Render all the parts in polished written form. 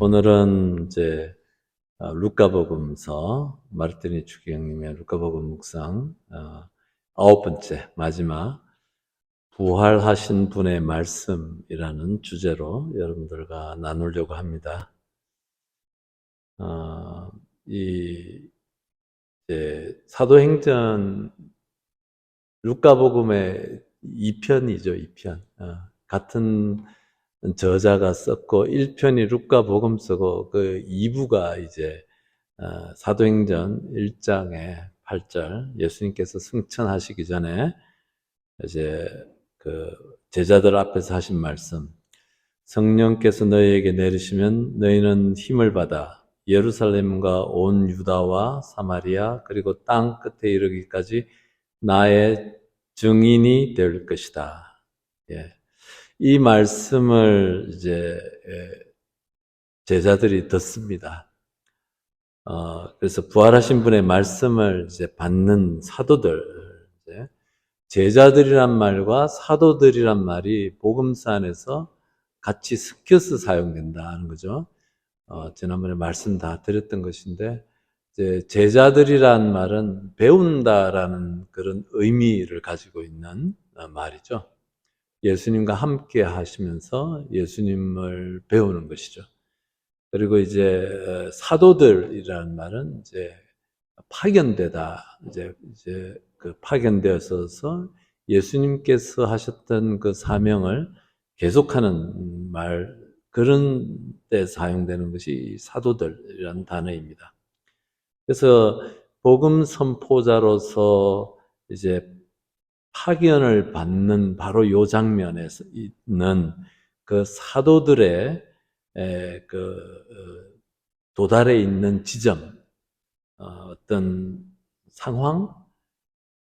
오늘은 이제 루카복음서 마르티니 주기영님의 루카복음 묵상 9번째 마지막 부활하신 분의 말씀이라는 주제로 여러분들과 나누려고 합니다. 이 이제 사도행전 루카복음의 2편이죠, 2편. 같은 저자가 썼고 1편이 루카복음서고 그 2부가 이제 사도행전 1장의 8절 예수님께서 승천하시기 전에 이제 그 제자들 앞에서 하신 말씀, 성령께서 너희에게 내리시면 너희는 힘을 받아 예루살렘과 온 유다와 사마리아 그리고 땅 끝에 이르기까지 나의 증인이 될 것이다. 예. 이 말씀을 이제 제자들이 듣습니다. 그래서 부활하신 분의 말씀을 이제 받는 사도들, 이제 제자들이란 말과 사도들이란 말이 복음서 안에서 같이 섞여서 사용된다는 거죠. 지난번에 말씀 다 드렸던 것인데, 이제 제자들이란 말은 배운다라는 그런 의미를 가지고 있는 말이죠. 예수님과 함께 하시면서 예수님을 배우는 것이죠. 그리고 이제 사도들이라는 말은 이제 파견되다, 이제 그 파견되어서 예수님께서 하셨던 그 사명을 계속하는 말, 그런 때 사용되는 것이 사도들이라는 단어입니다. 그래서 복음 선포자로서 이제 파견을 받는 바로 요 장면에 있는 그 사도들의 도달해 있는 지점, 어떤 상황,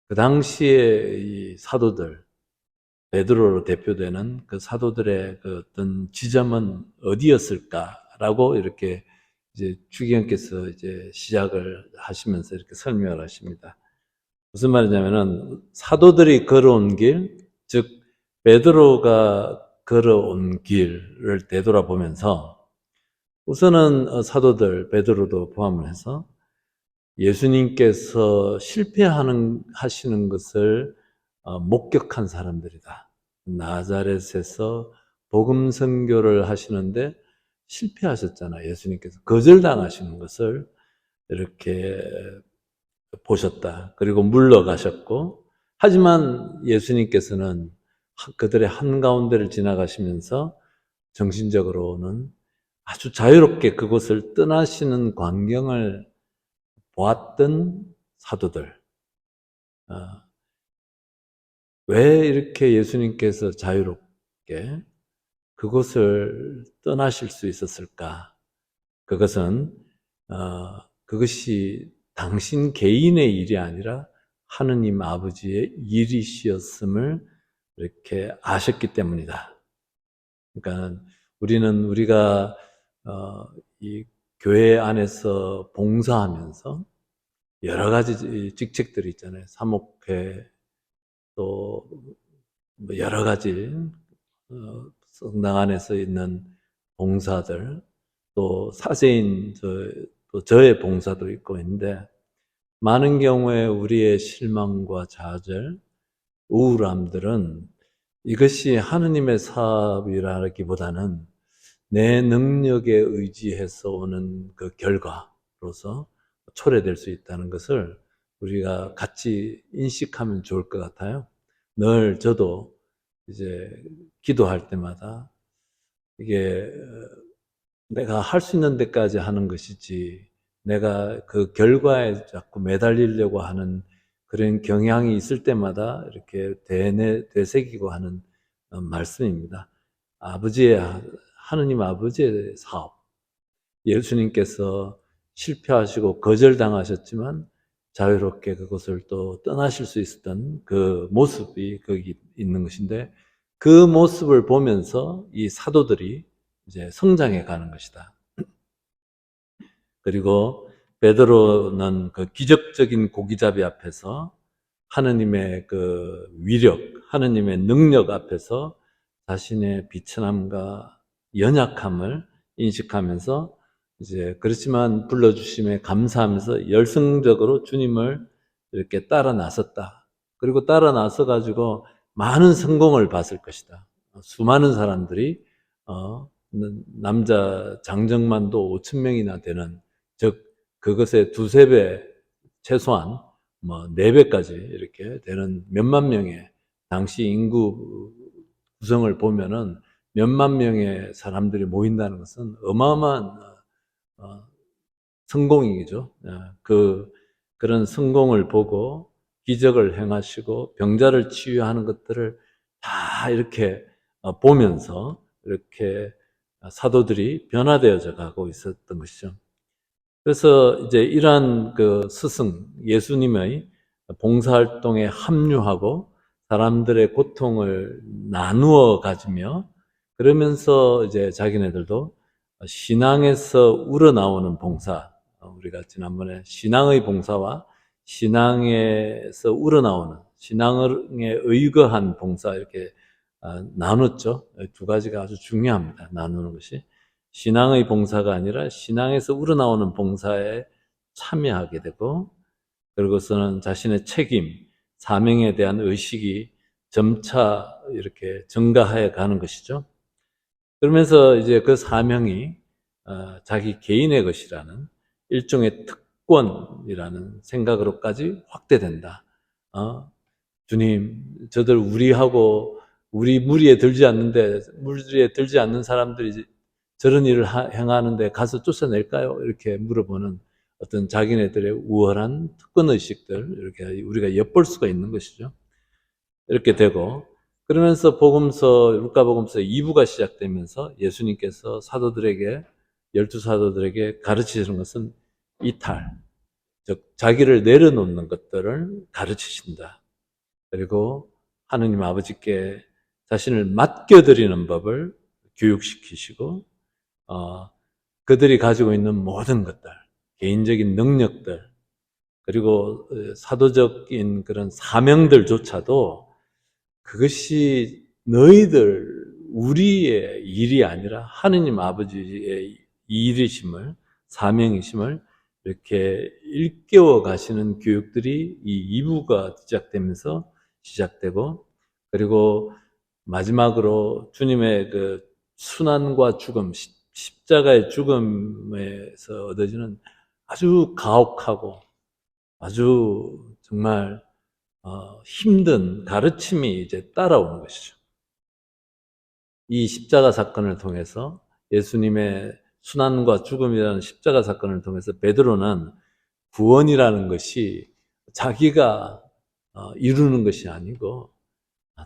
그 당시에 이 사도들, 베드로로 대표되는 그 사도들의 그 어떤 지점은 어디였을까라고 이렇게 이제 주기영께서 이제 시작을 하시면서 이렇게 설명을 하십니다. 무슨 말이냐면은 사도들이 걸어온 길, 즉 베드로가 걸어온 길을 되돌아보면서 우선은 사도들 베드로도 포함을 해서 예수님께서 하시는 것을 목격한 사람들이다. 나자렛에서 복음 선교를 하시는데 실패하셨잖아요. 예수님께서 거절당하시는 것을 이렇게 보셨다. 그리고 물러가셨고, 하지만 예수님께서는 그들의 한가운데를 지나가시면서 정신적으로는 아주 자유롭게 그곳을 떠나시는 광경을 보았던 사도들. 왜 이렇게 예수님께서 자유롭게 그곳을 떠나실 수 있었을까? 그것은 그것이 당신 개인의 일이 아니라 하느님 아버지의 일이시었음을 이렇게 아셨기 때문이다. 그러니까 우리가 이 교회 안에서 봉사하면서 여러 가지 직책들이 있잖아요. 사목회, 또 여러 가지 성당 안에서 있는 봉사들, 또 사제인 또 저의 봉사도 있고 있는데, 많은 경우에 우리의 실망과 좌절, 우울함들은 이것이 하느님의 사업이라기보다는 내 능력에 의지해서 오는 그 결과로서 초래될 수 있다는 것을 우리가 같이 인식하면 좋을 것 같아요. 늘 저도 이제 기도할 때마다 이게 내가 할 수 있는 데까지 하는 것이지, 내가 그 결과에 자꾸 매달리려고 하는 그런 경향이 있을 때마다 이렇게 되새기고 하는 말씀입니다. 하느님 아버지의 사업. 예수님께서 실패하시고 거절당하셨지만 자유롭게 그것을 또 떠나실 수 있었던 그 모습이 거기 있는 것인데, 그 모습을 보면서 이 사도들이 이제 성장해 가는 것이다. 그리고 베드로는 그 기적적인 고기잡이 앞에서 하느님의 그 위력, 하느님의 능력 앞에서 자신의 비천함과 연약함을 인식하면서 이제 그렇지만 불러주심에 감사하면서 열성적으로 주님을 이렇게 따라 나섰다. 그리고 따라 나서 가지고 많은 성공을 봤을 것이다. 수많은 사람들이 남자 장정만도 5천 명이나 되는, 즉 그것의 두세 배, 최소한 뭐 4배까지 이렇게 되는 몇만 명의 당시 인구 구성을 보면은 몇만 명의 사람들이 모인다는 것은 어마어마한 성공이죠. 그런 성공을 보고 기적을 행하시고 병자를 치유하는 것들을 다 이렇게 보면서 이렇게 사도들이 변화되어져 가고 있었던 것이죠. 그래서 이제 이러한 그 스승, 예수님의 봉사활동에 합류하고 사람들의 고통을 나누어 가지며, 그러면서 이제 자기네들도 신앙에서 우러나오는 봉사, 우리가 지난번에 신앙의 봉사와 신앙에서 우러나오는, 신앙에 의거한 봉사 이렇게 나눴죠. 두 가지가 아주 중요합니다. 나누는 것이. 신앙의 봉사가 아니라 신앙에서 우러나오는 봉사에 참여하게 되고, 그리고서는 자신의 책임, 사명에 대한 의식이 점차 이렇게 증가해 가는 것이죠. 그러면서 이제 그 사명이 자기 개인의 것이라는 일종의 특권이라는 생각으로까지 확대된다. 주님, 저들 우리 무리에 들지 않는 사람들이 저런 일을 행하는데 가서 쫓아낼까요? 이렇게 물어보는 어떤 자기네들의 우월한 특권의식들, 이렇게 우리가 엿볼 수가 있는 것이죠. 이렇게 되고, 그러면서 루카복음서 2부가 시작되면서 예수님께서 열두 사도들에게 가르치시는 것은 이탈, 즉 자기를 내려놓는 것들을 가르치신다. 그리고 하느님 아버지께 자신을 맡겨드리는 법을 교육시키시고, 그들이 가지고 있는 모든 것들, 개인적인 능력들, 그리고 사도적인 그런 사명들조차도 그것이 우리의 일이 아니라 하느님 아버지의 일이심을, 사명이심을 이렇게 일깨워 가시는 교육들이 이 2부가 시작되고, 그리고 마지막으로 주님의 그 순환과 죽음, 십자가의 죽음에서 얻어지는 아주 가혹하고 아주 정말 힘든 가르침이 이제 따라오는 것이죠. 이 십자가 사건을 통해서, 예수님의 순환과 죽음이라는 십자가 사건을 통해서 베드로는 구원이라는 것이 자기가 이루는 것이 아니고,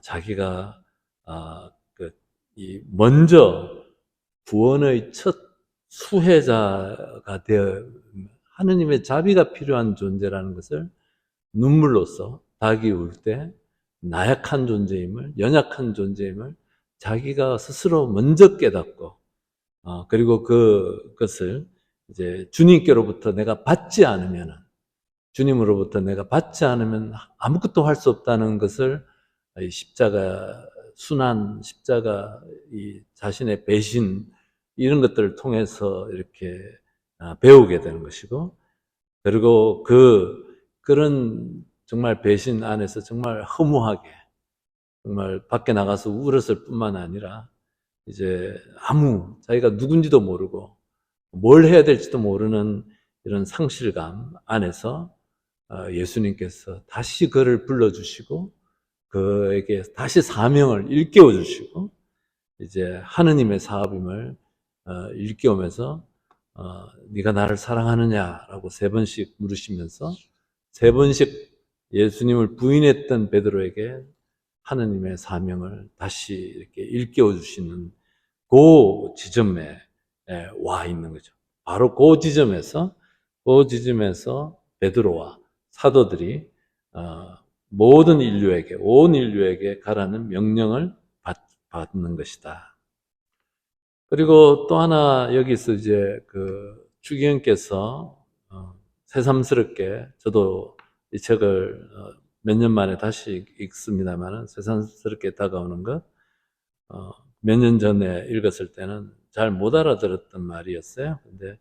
자기가 먼저 구원의 첫 수혜자가 되어 하느님의 자비가 필요한 존재라는 것을 눈물로써 닭이 울 때 나약한 존재임을, 연약한 존재임을 자기가 스스로 먼저 깨닫고, 그리고 그것을 이제 주님으로부터 내가 받지 않으면 아무것도 할 수 없다는 것을 이 십자가, 이 자신의 배신, 이런 것들을 통해서 이렇게 배우게 되는 것이고, 그리고 그런 정말 배신 안에서 정말 허무하게, 정말 밖에 나가서 울었을 뿐만 아니라 이제 자기가 누군지도 모르고 뭘 해야 될지도 모르는 이런 상실감 안에서 예수님께서 다시 그를 불러주시고 그에게 다시 사명을 일깨워 주시고, 이제 하느님의 사업임을 일깨우면서 네가 나를 사랑하느냐라고 3번씩 물으시면서 3번씩 예수님을 부인했던 베드로에게 하느님의 사명을 다시 이렇게 일깨워 주시는 그 지점에 와 있는 거죠. 바로 그 지점에서 베드로와 사도들이 온 인류에게 가라는 명령을 받는 것이다. 그리고 또 하나, 여기서 이제 추기경께서 새삼스럽게, 저도 이 책을 몇 년 만에 다시 읽습니다만 새삼스럽게 다가오는 것, 몇 년 전에 읽었을 때는 잘 못 알아들었던 말이었어요. 근데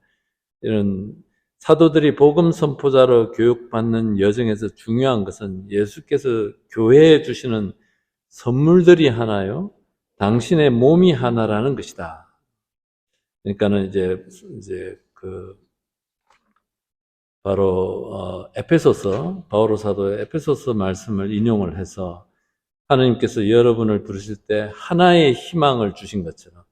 이런 사도들이 복음 선포자로 교육받는 여정에서 중요한 것은 예수께서 교회에 주시는 선물들이 하나요, 당신의 몸이 하나라는 것이다. 그러니까는 이제 바로 에페소서, 바오로 사도의 에페소서 말씀을 인용을 해서 하나님께서 여러분을 부르실 때 하나의 희망을 주신 것처럼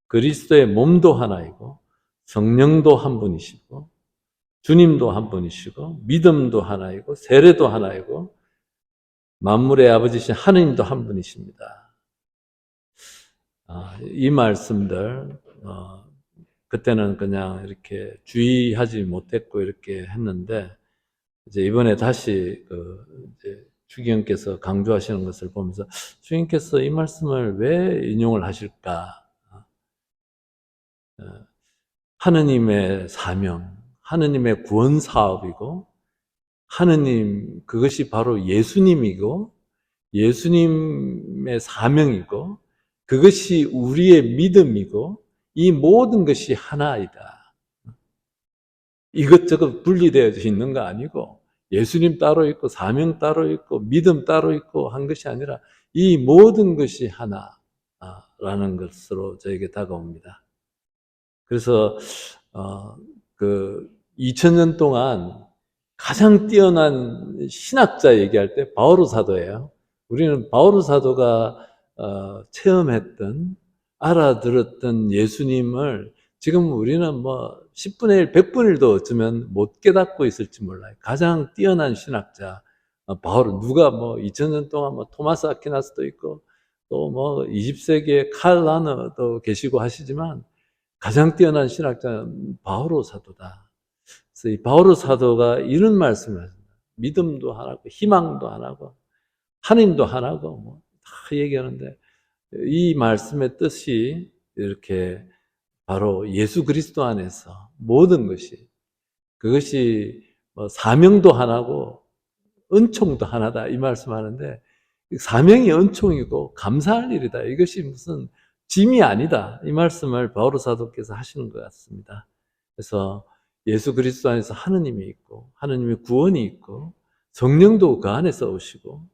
그리스도의 몸도 하나이고 성령도 한 분이시고 주님도 한 분이시고 믿음도 하나이고 세례도 하나이고 만물의 아버지신 하느님도 한 분이십니다. 이 말씀들 그때는 그냥 이렇게 주의하지 못했고 이렇게 했는데 이제 이번에 다시 이제 주기님께서 강조하시는 것을 보면서 주님께서 이 말씀을 왜 인용을 하실까? 하느님의 사명, 하느님의 구원 사업이고 하느님 그것이 바로 예수님이고 예수님의 사명이고 그것이 우리의 믿음이고 이 모든 것이 하나이다. 이것저것 분리되어져 있는 거 아니고 예수님 따로 있고 사명 따로 있고 믿음 따로 있고 한 것이 아니라 이 모든 것이 하나라는 것으로 저에게 다가옵니다. 그래서 2000년 동안 가장 뛰어난 신학자 얘기할 때 바오로 사도예요. 우리는 바오로 사도가 체험했던 알아들었던 예수님을 지금 우리는 뭐 10분의 1, 100분의 1도 어쩌면 못 깨닫고 있을지 몰라요. 가장 뛰어난 신학자 바오로, 누가 뭐 2000년 동안 뭐 토마스 아퀴나스도 있고 또 뭐 20세기에 칼 라너도 계시고 하시지만 가장 뛰어난 신학자는 바오로 사도다. 그래서 이 바오로 사도가 이런 말씀을 하십니다. 믿음도 하나고 희망도 하나고 하나님도 하나고 뭐 다 얘기하는데 이 말씀의 뜻이 이렇게 바로 예수 그리스도 안에서 모든 것이 그것이 뭐 사명도 하나고 은총도 하나다 이 말씀하는데 사명이 은총이고 감사할 일이다. 이것이 무슨 짐이 아니다. 이 말씀을 바오로 사도께서 하시는 것 같습니다. 그래서 예수 그리스도 안에서 하느님이 있고 하느님의 구원이 있고 성령도 그 안에서 오시고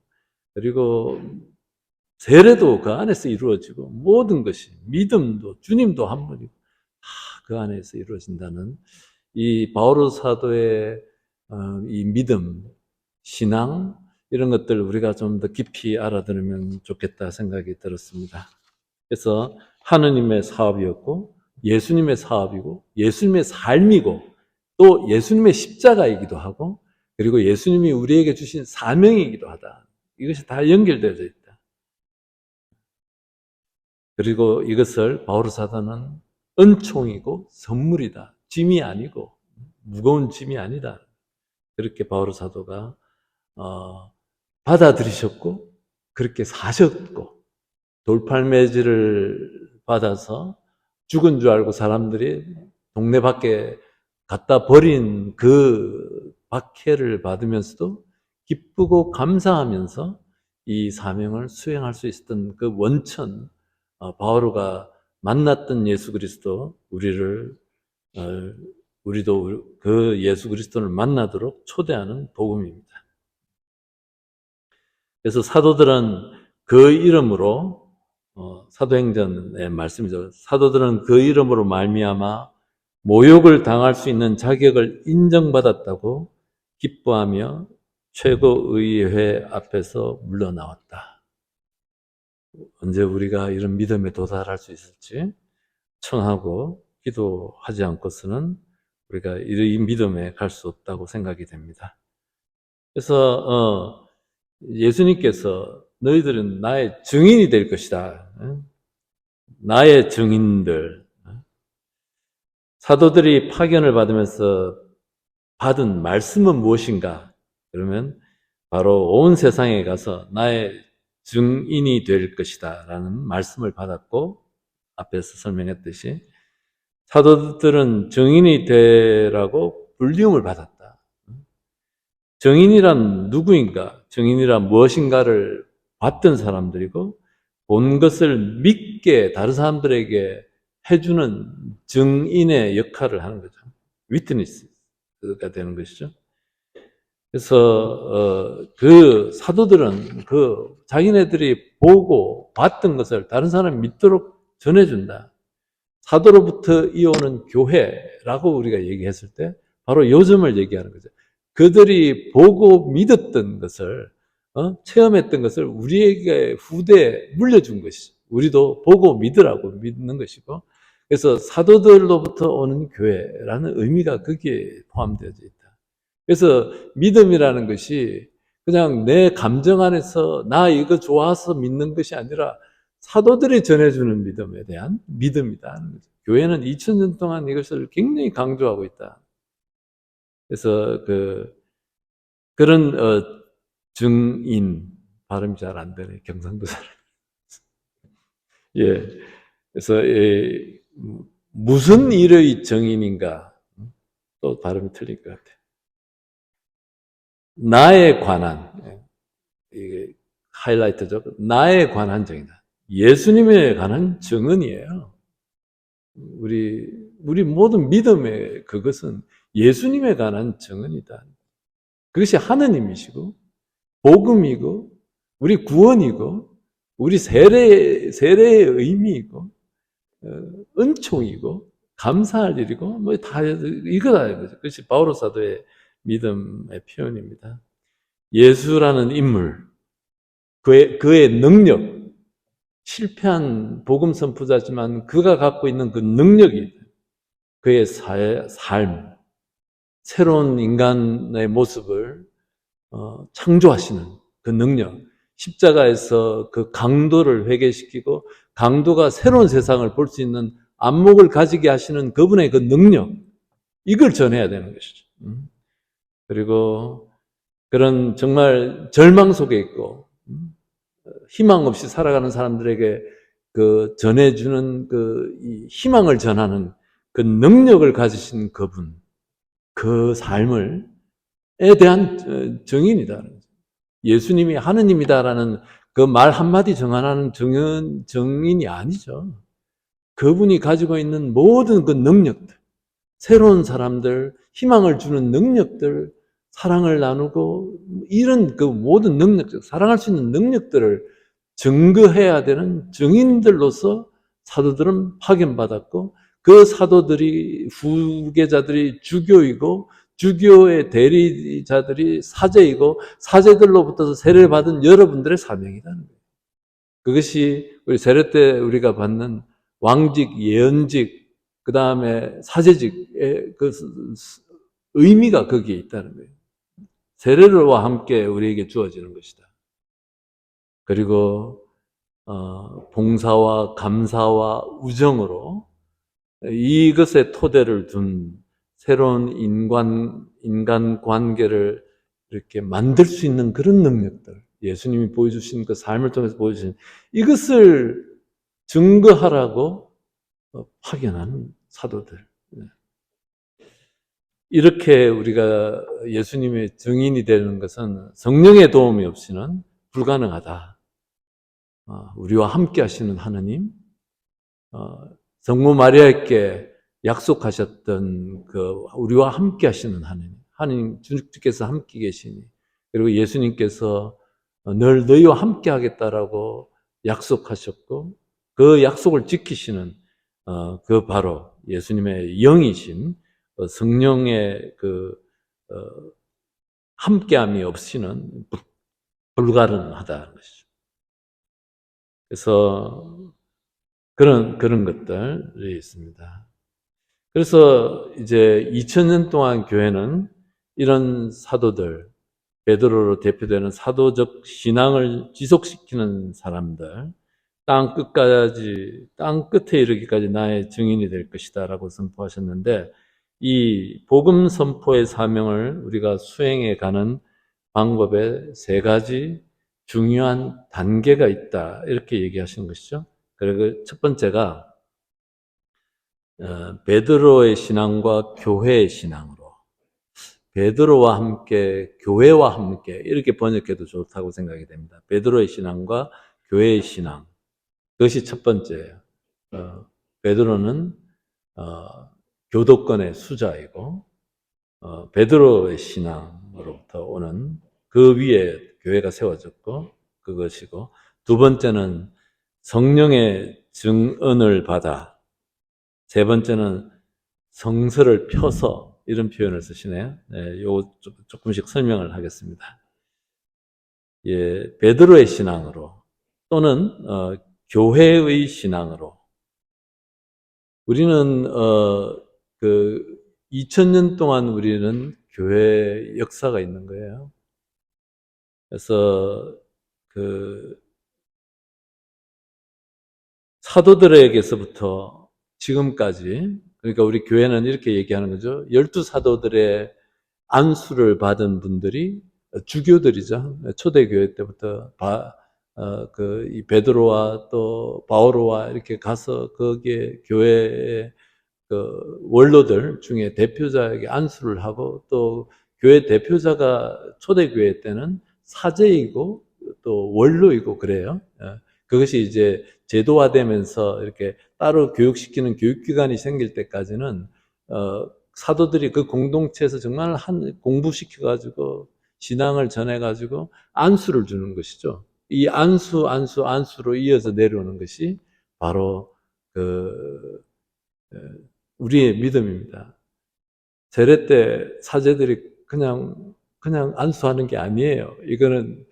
그리고 세례도 그 안에서 이루어지고 모든 것이 믿음도 주님도 한 분이고 다 그 안에서 이루어진다는 이 바오로 사도의 이 믿음, 신앙 이런 것들 우리가 좀 더 깊이 알아들으면 좋겠다 생각이 들었습니다. 그래서 하느님의 사업이었고 예수님의 사업이고 예수님의 삶이고 또 예수님의 십자가이기도 하고 그리고 예수님이 우리에게 주신 사명이기도 하다. 이것이 다 연결되어져 있다. 그리고 이것을 바오로 사도는 은총이고 선물이다. 짐이 아니고 무거운 짐이 아니다. 그렇게 바오로 사도가 받아들이셨고 그렇게 사셨고 돌팔매질을 받아서 죽은 줄 알고 사람들이 동네 밖에 갖다 버린 그 박해를 받으면서도 기쁘고 감사하면서 이 사명을 수행할 수 있었던 그 원천, 바오로가 만났던 예수 그리스도, 우리도 그 예수 그리스도를 만나도록 초대하는 복음입니다. 그래서 사도들은 그 이름으로 사도행전의 말씀이죠. 사도들은 그 이름으로 말미암아 모욕을 당할 수 있는 자격을 인정받았다고 기뻐하며 최고의회 앞에서 물러나왔다. 언제 우리가 이런 믿음에 도달할 수 있을지 청하고 기도하지 않고서는 우리가 이 믿음에 갈 수 없다고 생각이 됩니다. 그래서 예수님께서 너희들은 나의 증인이 될 것이다. 나의 증인들. 사도들이 파견을 받으면서 받은 말씀은 무엇인가? 그러면 바로 온 세상에 가서 나의 증인이 될 것이다 라는 말씀을 받았고 앞에서 설명했듯이 사도들은 증인이 되라고 불리움을 받았다. 증인이란 누구인가? 증인이란 무엇인가를 봤던 사람들이고 본 것을 믿게 다른 사람들에게 해주는 증인의 역할을 하는 거죠. 위트니스가 되는 것이죠. 그래서 그 사도들은 그 자기네들이 보고 봤던 것을 다른 사람이 믿도록 전해준다. 사도로부터 이어오는 교회라고 우리가 얘기했을 때 바로 요즘을 얘기하는 거죠. 그들이 보고 믿었던 것을 체험했던 것을 우리에게 후대에 물려준 것이죠. 우리도 보고 믿으라고 믿는 것이고, 그래서 사도들로부터 오는 교회라는 의미가 거기에 포함되어져 있다. 그래서 믿음이라는 것이 그냥 내 감정 안에서 나 이거 좋아서 믿는 것이 아니라 사도들이 전해주는 믿음에 대한 믿음이다. 교회는 2000년 동안 이것을 굉장히 강조하고 있다. 그래서 그런 증인, 발음이 잘 안 되네. 경상도 사람. 예. 그래서 무슨 일의 증인인가? 또 발음이 틀릴 것 같아. 나에 관한, 이게 하이라이트죠. 나에 관한 증이다. 예수님에 관한 증언이에요. 우리 모든 믿음의 그것은 예수님에 관한 증언이다. 그것이 하느님이시고, 복음이고, 우리 구원이고, 우리 세례의 의미이고, 은총이고, 감사할 일이고, 뭐 다 이거다. 그것이 바오로 사도의 믿음의 표현입니다. 예수라는 인물, 그의 능력, 실패한 복음 선포자지만 그가 갖고 있는 그 능력이 그의 삶, 새로운 인간의 모습을 창조하시는 그 능력, 십자가에서 그 강도를 회개시키고 강도가 새로운 세상을 볼 수 있는 안목을 가지게 하시는 그분의 그 능력, 이걸 전해야 되는 것이죠. 그리고 그런 정말 절망 속에 있고 희망 없이 살아가는 사람들에게 그 전해주는 이 희망을 전하는 그 능력을 가지신 그분, 그 삶을 에 대한 증인이다. 예수님이 하느님이다라는 그 말 한마디 정하는 증인이 아니죠. 그분이 가지고 있는 모든 그 능력들, 새로운 사람들, 희망을 주는 능력들, 사랑을 나누고 이런 그 모든 능력들, 사랑할 수 있는 능력들을 증거해야 되는 증인들로서 사도들은 파견받았고, 그 사도들이 후계자들이 주교이고 주교의 대리자들이 사제이고 사제들로부터 세례를 받은 여러분들의 사명이라는 거예요. 그것이 우리 세례 때 우리가 받는 왕직, 예언직, 그 다음에 사제직의 그 의미가 거기에 있다는 거예요. 세례와 함께 우리에게 주어지는 것이다. 그리고 봉사와 감사와 우정으로 이것에 토대를 둔 새로운 인간 관계를 이렇게 만들 수 있는 그런 능력들, 예수님이 보여주신 그 삶을 통해서 보여주신 이것을 증거하라고 파견한 사도들. 이렇게 우리가 예수님의 증인이 되는 것은 성령의 도움이 없이는 불가능하다. 우리와 함께 하시는 하느님, 성모 마리아에게 약속하셨던 그 우리와 함께 하시는 하느님 주께서 함께 계시니, 그리고 예수님께서 늘 너희와 함께 하겠다라고 약속하셨고 그 약속을 지키시는 그 바로 예수님의 영이신 성령의 그 함께함이 없이는 불가능하다는 것이죠. 그래서 그런 것들이 있습니다. 그래서 이제 2000년 동안 교회는 이런 사도들, 베드로로 대표되는 사도적 신앙을 지속시키는 사람들, 땅 끝에 이르기까지 나의 증인이 될 것이다 라고 선포하셨는데, 이 복음 선포의 사명을 우리가 수행해 가는 방법에 세 가지 중요한 단계가 있다, 이렇게 얘기하신 것이죠. 그리고 첫 번째가 베드로의 신앙과 교회의 신앙으로, 베드로와 함께 교회와 함께 이렇게 번역해도 좋다고 생각이 됩니다. 베드로의 신앙과 교회의 신앙, 그것이 첫 번째예요. 베드로는 교도권의 수자이고 베드로의 신앙으로부터 오는 그 위에 교회가 세워졌고 그것이고, 두 번째는 성령의 증언을 받아, 세 번째는 성서를 펴서, 이런 표현을 쓰시네요. 네, 요거 조금씩 설명을 하겠습니다. 예, 베드로의 신앙으로 또는 교회의 신앙으로 우리는 2000년 동안 우리는 교회 역사가 있는 거예요. 그래서 사도들에게서부터 지금까지, 그러니까 우리 교회는 이렇게 얘기하는 거죠. 12사도들의 안수를 받은 분들이 주교들이죠. 초대교회 때부터 이 베드로와 또 바오로와 이렇게 가서 거기에 교회의 원로들 중에 대표자에게 안수를 하고, 또 교회 대표자가 초대교회 때는 사제이고 또 원로이고 그래요. 그것이 이제 제도화되면서 이렇게 따로 교육시키는 교육기관이 생길 때까지는 사도들이 그 공동체에서 정말 공부시켜가지고 신앙을 전해가지고 안수를 주는 것이죠. 이 안수로 이어서 내려오는 것이 바로 우리의 믿음입니다. 세례 때 사제들이 그냥 안수하는 게 아니에요. 이거는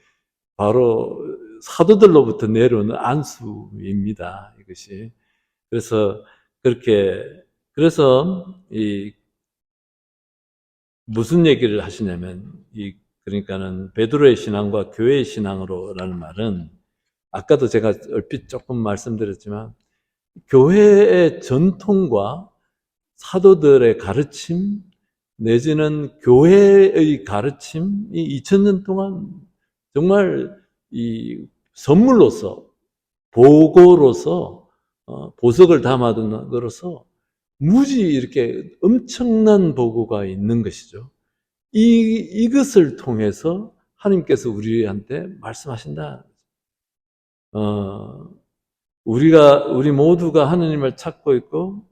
바로 사도들로부터 내려오는 안수입니다. 이것이. 그래서 무슨 얘기를 하시냐면, 그러니까는 베드로의 신앙과 교회의 신앙으로라는 말은, 아까도 제가 얼핏 조금 말씀드렸지만, 교회의 전통과 사도들의 가르침, 내지는 교회의 가르침이 2000년 동안 정말 이 선물로서, 보고로서, 보석을 담아둔 거로서 무지 이렇게 엄청난 보고가 있는 것이죠. 이것을 통해서 하나님께서 우리한테 말씀하신다. 우리 모두가 하나님을 찾고 있고,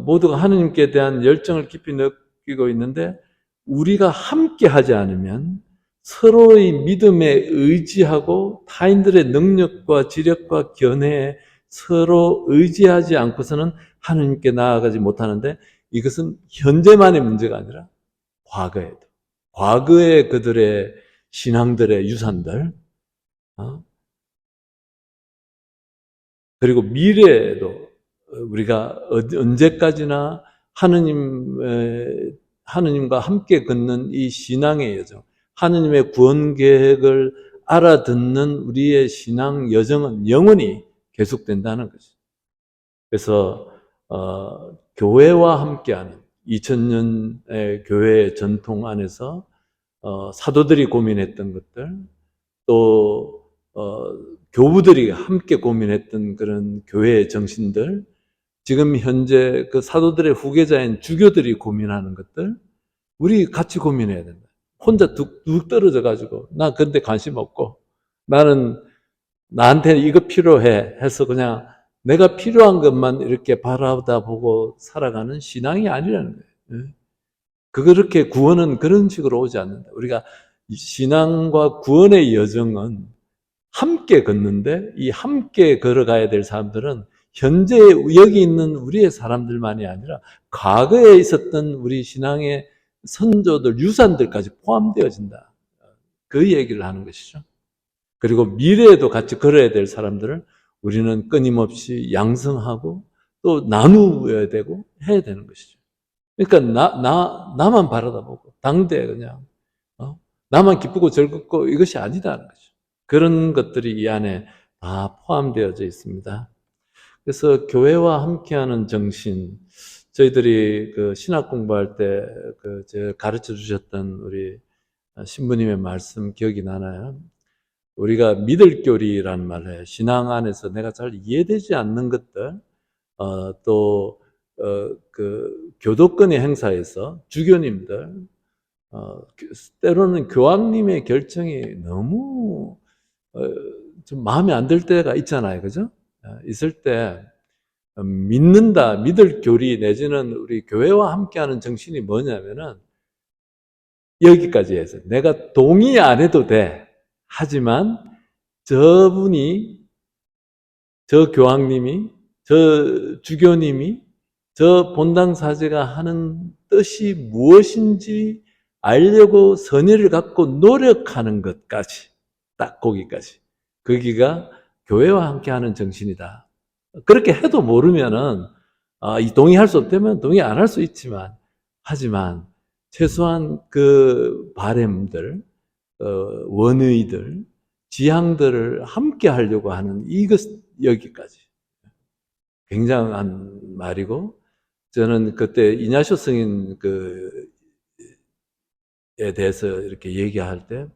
모두가 하나님께 대한 열정을 깊이 느끼고 있는데, 우리가 함께 하지 않으면, 서로의 믿음에 의지하고 타인들의 능력과 지력과 견해에 서로 의지하지 않고서는 하나님께 나아가지 못하는데, 이것은 현재만의 문제가 아니라 과거에도, 과거의 그들의 신앙들의 유산들, 그리고 미래에도 우리가 언제까지나 하느님과 함께 걷는 이 신앙의 여정, 하느님의 구원 계획을 알아듣는 우리의 신앙 여정은 영원히 계속된다는 것이죠. 그래서 교회와 함께하는 2000년의 교회의 전통 안에서 사도들이 고민했던 것들, 또 교부들이 함께 고민했던 그런 교회의 정신들, 지금 현재 그 사도들의 후계자인 주교들이 고민하는 것들, 우리 같이 고민해야 된다. 혼자 뚝 떨어져 가지고 나 근데 관심 없고, 나한테 이거 필요해 해서 그냥 내가 필요한 것만 이렇게 바라보고 살아가는 신앙이 아니라는 거예요. 그렇게 구원은 그런 식으로 오지 않는다. 우리가 신앙과 구원의 여정은 함께 걷는데, 이 함께 걸어가야 될 사람들은 현재 여기 있는 우리의 사람들만이 아니라 과거에 있었던 우리 신앙의 선조들, 유산들까지 포함되어진다. 그 얘기를 하는 것이죠. 그리고 미래에도 같이 걸어야 될 사람들을 우리는 끊임없이 양성하고 또 나누어야 되고 해야 되는 것이죠. 그러니까 나만 바라다보고 당대 그냥 나만 기쁘고 즐겁고 이것이 아니다는 거죠. 그런 것들이 이 안에 다 포함되어져 있습니다. 그래서 교회와 함께하는 정신, 저희들이 신학 공부할 때 가르쳐 주셨던 우리 신부님의 말씀 기억이 나나요? 우리가 믿을교리라는 말을 해요. 신앙 안에서 내가 잘 이해되지 않는 것들, 교도권의 행사에서 주교님들, 때로는 교황님의 결정이 너무 좀 마음에 안 들 때가 있잖아요. 그죠? 있을 때 믿는다, 믿을 교리 내지는 우리 교회와 함께하는 정신이 뭐냐면은 여기까지 해서 내가 동의 안 해도 돼. 하지만 저분이, 저 교황님이, 저 주교님이, 저 본당 사제가 하는 뜻이 무엇인지 알려고 선의를 갖고 노력하는 것까지, 딱 거기까지. 거기가 교회와 함께하는 정신이다. 그렇게 해도 모르면은 동의할 수 없다면 동의 안 할 수 있지만, 하지만 최소한 그 바램들, 원의들, 지향들을 함께 하려고 하는 이것, 여기까지. 굉장한 말이고, 저는 그때 이냐쇼 스님에 대해서 이렇게 얘기할 때,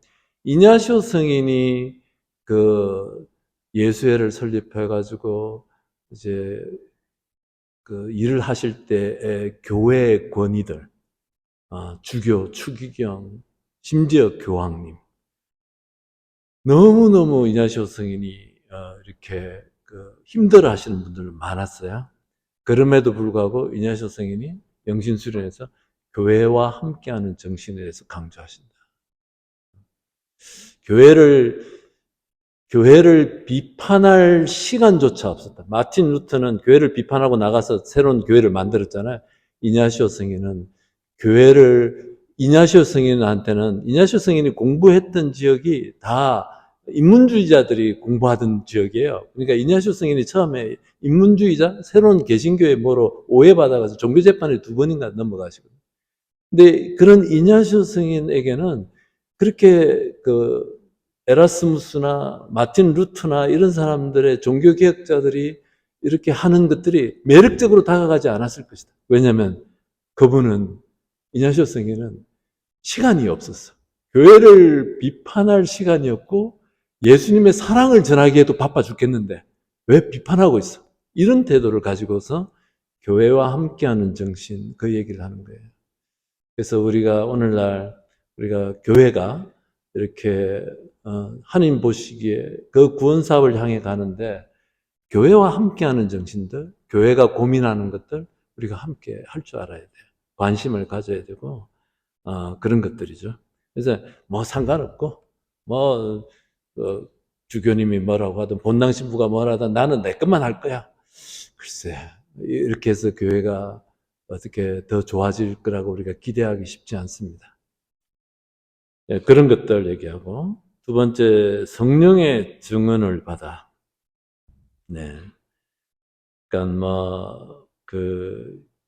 이냐쇼 스님이 그 예수회를 설립해가지고, 이제 그 일을 하실 때의 교회 권위들, 주교, 추기경, 심지어 교황님, 너무너무 이냐시오 성인이 이렇게 힘들어 하시는 분들 많았어요. 그럼에도 불구하고 이냐시오 성인이 영신수련에서 교회와 함께하는 정신에 대해서 강조하신다. 교회를 비판할 시간조차 없었다. 마틴 루터는 교회를 비판하고 나가서 새로운 교회를 만들었잖아요. 이냐시오 성인은 이냐시오 성인한테는, 이냐시오 성인이 공부했던 지역이 다 인문주의자들이 공부하던 지역이에요. 그러니까 이냐시오 성인이 처음에 인문주의자, 새로운 개신교회 뭐로 오해받아가지고 종교재판에 2번인가 넘어가시거든요. 근데 그런 이냐시오 성인에게는 그렇게 에라스무스나 마틴 루터나 이런 사람들의 종교개혁자들이 이렇게 하는 것들이 매력적으로 다가가지 않았을 것이다. 왜냐하면 그분은, 이냐시오 성인은 시간이 없었어. 교회를 비판할 시간이 없고 예수님의 사랑을 전하기에도 바빠 죽겠는데 왜 비판하고 있어? 이런 태도를 가지고서 교회와 함께하는 정신, 그 얘기를 하는 거예요. 그래서 우리가 오늘날 우리가 교회가 이렇게 하나님 보시기에 그 구원 사업을 향해 가는데 교회와 함께하는 정신들, 교회가 고민하는 것들 우리가 함께 할 줄 알아야 돼요. 관심을 가져야 되고 그런 것들이죠. 그래서 뭐 상관없고 뭐 주교님이 뭐라고 하든 본당 신부가 뭐라 하든 나는 내 것만 할 거야. 글쎄 이렇게 해서 교회가 어떻게 더 좋아질 거라고 우리가 기대하기 쉽지 않습니다. 예, 그런 것들 얘기하고, 두 번째, 성령의 증언을 받아. 네. 그러니까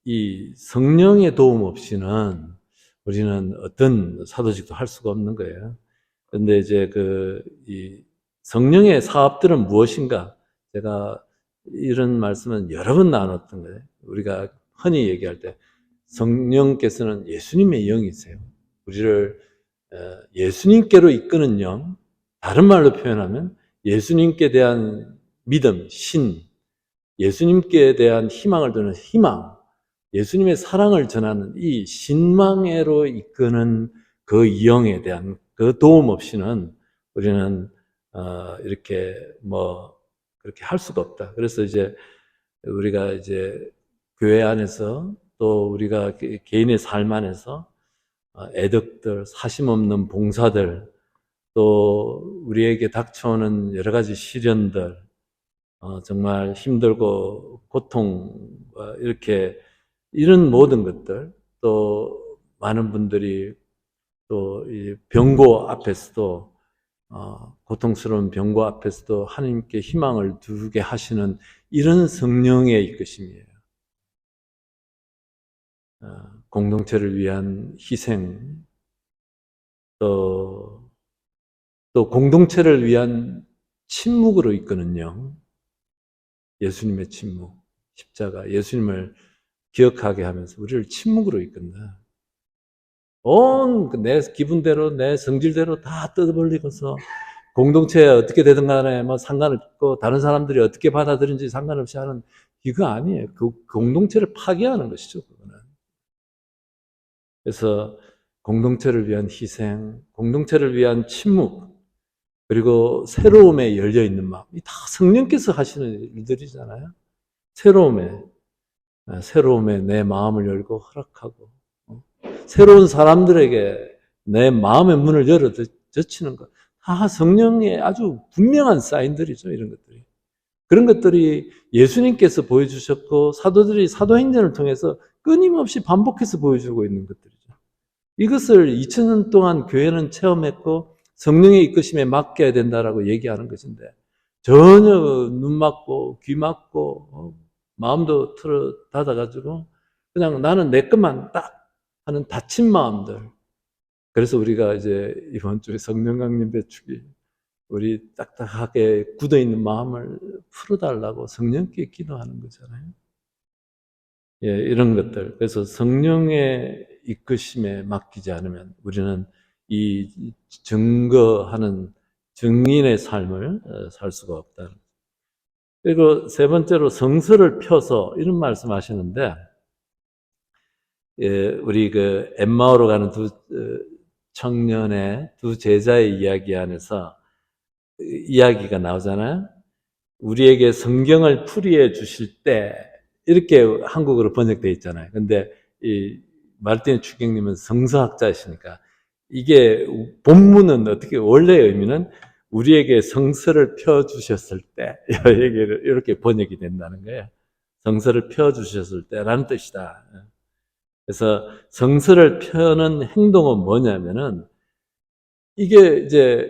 이 성령의 도움 없이는 우리는 어떤 사도직도 할 수가 없는 거예요. 근데 이제 이 성령의 사업들은 무엇인가? 제가 이런 말씀은 여러 번 나눴던 거예요. 우리가 흔히 얘기할 때 성령께서는 예수님의 영이세요. 우리를 예수님께로 이끄는 영, 다른 말로 표현하면 예수님께 대한 믿음, 예수님께 대한 희망을 주는 희망, 예수님의 사랑을 전하는 이 신망으로 이끄는 그 영에 대한 그 도움 없이는 우리는 이렇게 그렇게 할 수가 없다. 그래서 이제 우리가 이제 교회 안에서 또 우리가 개인의 삶 안에서 애덕들, 사심 없는 봉사들, 또 우리에게 닥쳐오는 여러 가지 시련들, 정말 힘들고 고통, 이렇게 이런 모든 것들, 또 많은 분들이 또 이 병고 앞에서도 고통스러운 병고 앞에서도 하나님께 희망을 두게 하시는 이런 성령의 이끄심이에요. 공동체를 위한 희생, 또 공동체를 위한 침묵으로 이끄는 영, 예수님의 침묵, 십자가, 예수님을 기억하게 하면서 우리를 침묵으로 이끈다. 온 내 기분대로, 내 성질대로 다 뜯어버리고서 공동체에 어떻게 되든 간에 뭐 상관없고 다른 사람들이 어떻게 받아들인지 상관없이 하는, 이거 아니에요. 그 공동체를 파괴하는 것이죠, 그거는. 그래서 공동체를 위한 희생, 공동체를 위한 침묵, 그리고 새로움에 열려있는 마음, 이 다 성령께서 하시는 일들이잖아요. 새로움에 내 마음을 열고 허락하고, 새로운 사람들에게 내 마음의 문을 열어 젖히는 것. 다 성령의 아주 분명한 사인들이죠, 이런 것들이. 그런 것들이 예수님께서 보여주셨고, 사도들이 사도행전을 통해서 끊임없이 반복해서 보여주고 있는 것들이죠. 이것을 2000년 동안 교회는 체험했고, 성령의 이끄심에 맡겨야 된다라고 얘기하는 것인데, 전혀 눈 막고, 귀 막고, 마음도 닫아가지고, 그냥 나는 내 것만 딱 하는 닫힌 마음들. 그래서 우리가 이제 이번 주에 성령 강림 배축이 우리 딱딱하게 굳어있는 마음을 풀어달라고 성령께 기도하는 거잖아요. 예, 이런 것들. 그래서 성령의 이끄심에 맡기지 않으면 우리는 이 증거하는 증인의 삶을 살 수가 없다. 그리고 세 번째로 성서를 펴서 이런 말씀 하시는데, 예, 우리 그 엠마오로 가는 두 청년의 두 제자의 이야기 안에서 이야기가 나오잖아요. 우리에게 성경을 풀이해 주실 때 이렇게 한국어로 번역되어 있잖아요. 근데 이 마르틴 추경님은 성서학자이시니까 이게 본문은 어떻게 원래의 의미는 우리에게 성서를 펴 주셨을 때 이렇게 번역이 된다는 거예요. 성서를 펴 주셨을 때라는 뜻이다. 그래서 성서를 펴는 행동은 뭐냐면은 이게 이제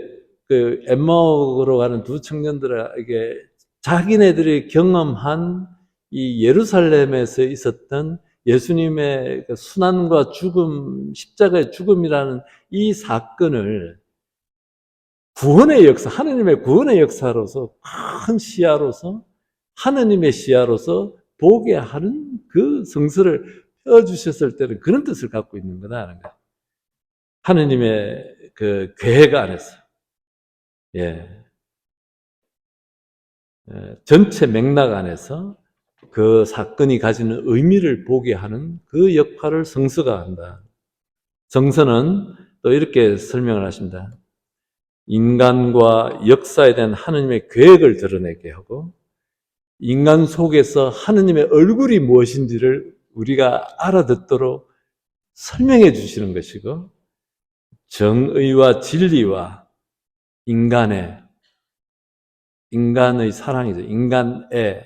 그 엠마오로 가는 두 청년들에게 자기네들이 경험한 이 예루살렘에서 있었던 예수님의 그 순환과 죽음, 십자가의 죽음이라는 이 사건을 구원의 역사, 하느님의 구원의 역사로서 큰 시야로서 하느님의 시야로서 보게 하는 그 성서를 펴주셨을 때는 그런 뜻을 갖고 있는 거다라는 거예요. 하느님의 그 계획 안에서. 예. 전체 맥락 안에서 그 사건이 가지는 의미를 보게 하는 그 역할을 성서가 한다. 성서는 또 이렇게 설명을 하십니다. 인간과 역사에 대한 하느님의 계획을 드러내게 하고, 인간 속에서 하느님의 얼굴이 무엇인지를 우리가 알아듣도록 설명해 주시는 것이고, 정의와 진리와 인간의 사랑이죠. 인간의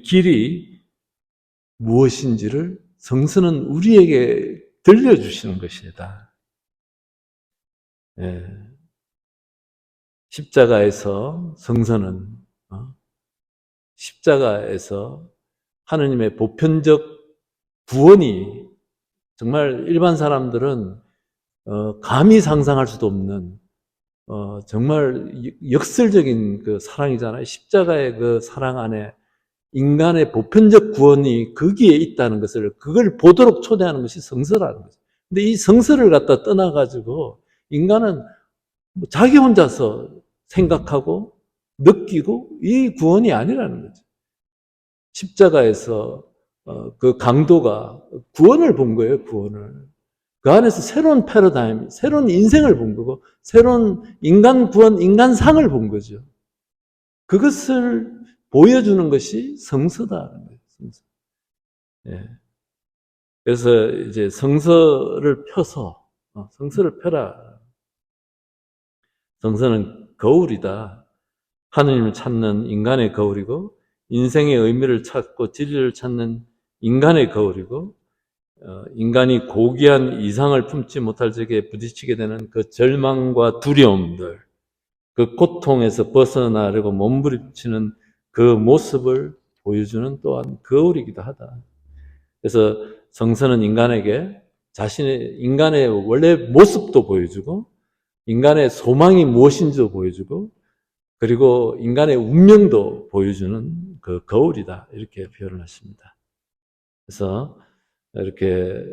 길이 무엇인지를 성서는 우리에게 들려주시는 것이다. 예. 십자가에서 성서는 십자가에서 하느님의 보편적 구원이 정말 일반 사람들은 감히 상상할 수도 없는 정말 역설적인 그 사랑이잖아요. 십자가의 그 사랑 안에 인간의 보편적 구원이 거기에 있다는 것을, 그걸 보도록 초대하는 것이 성서라는 거죠. 근데 이 성서를 갖다 떠나가지고 인간은 자기 혼자서 생각하고 느끼고 이 구원이 아니라는 거죠. 십자가에서 그 강도가 구원을 본 거예요, 구원을. 그 안에서 새로운 패러다임, 새로운 인생을 본 거고, 새로운 인간 구원, 인간상을 본 거죠. 그것을 보여주는 것이 성서다라는 거예요, 성서. 예. 그래서 이제 성서를 펴서, 성서를 펴라. 성서는 거울이다. 하느님을 찾는 인간의 거울이고, 인생의 의미를 찾고 진리를 찾는 인간의 거울이고, 인간이 고귀한 이상을 품지 못할 적에 부딪히게 되는 그 절망과 두려움들, 그 고통에서 벗어나려고 몸부림치는 그 모습을 보여주는 또한 거울이기도 하다. 그래서 성서는 인간에게 인간의 원래 모습도 보여주고, 인간의 소망이 무엇인지도 보여주고, 그리고 인간의 운명도 보여주는 그 거울이다. 이렇게 표현을 했습니다. 그래서 이렇게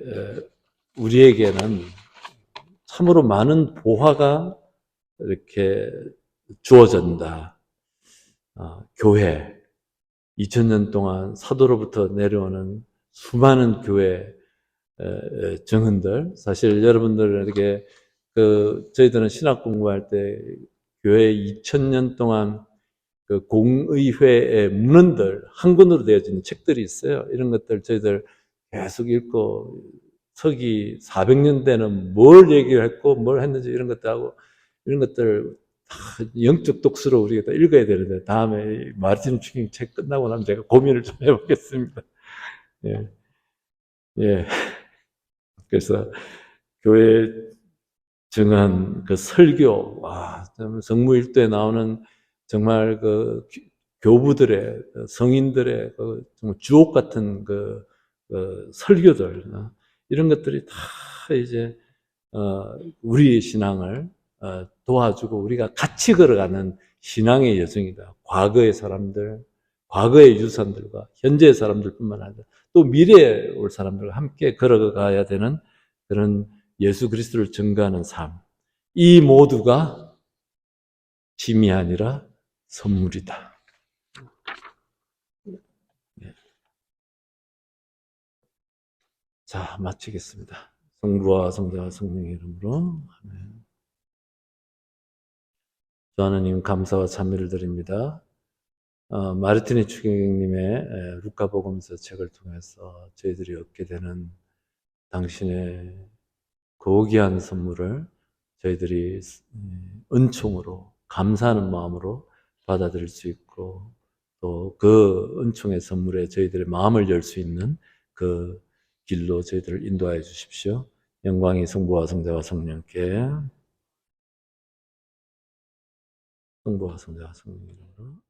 우리에게는 참으로 많은 보화가 이렇게 주어진다. 교회, 2000년 동안 사도로부터 내려오는 수많은 교회 증언들, 사실 여러분들 이렇게 저희들은 신학 공부할 때 교회 2000년 동안 그 공의회의 문헌들, 한권으로 되어져 있는 책들이 있어요. 이런 것들 저희들 계속 읽고, 서기 400년대는 뭘 얘기를 했고, 뭘 했는지 이런 것들하고, 이런 것들 다 영적 독서로 우리가 다 읽어야 되는데, 다음에 마르틴 추킹 책 끝나고 나면 제가 고민을 좀 해보겠습니다. 예. 예. 그래서 교회 정한 그 설교, 와, 성무일도에 나오는 정말 그 교부들의, 성인들의 그 정말 주옥 같은 그 설교들, 이런 것들이 다 이제, 우리의 신앙을 도와주고 우리가 같이 걸어가는 신앙의 여정이다. 과거의 사람들, 과거의 유산들과 현재의 사람들뿐만 아니라 또 미래에 올 사람들과 함께 걸어가야 되는 그런 예수 그리스도를 증거하는 삶. 이 모두가 짐이 아니라 선물이다. 자, 마치겠습니다. 성부와 성자와 성령의 이름으로. 아멘. 주 하나님 감사와 찬미를 드립니다. 마르티니 추기경님의 루카복음서 책을 통해서 저희들이 얻게 되는 당신의 고귀한 선물을 저희들이 은총으로 감사하는 마음으로 받아들일 수 있고 또 그 은총의 선물에 저희들의 마음을 열 수 있는 그 길로 저희들을 인도하여 주십시오. 영광이 성부와 성자와 성령께 성부와 성자와 성령으로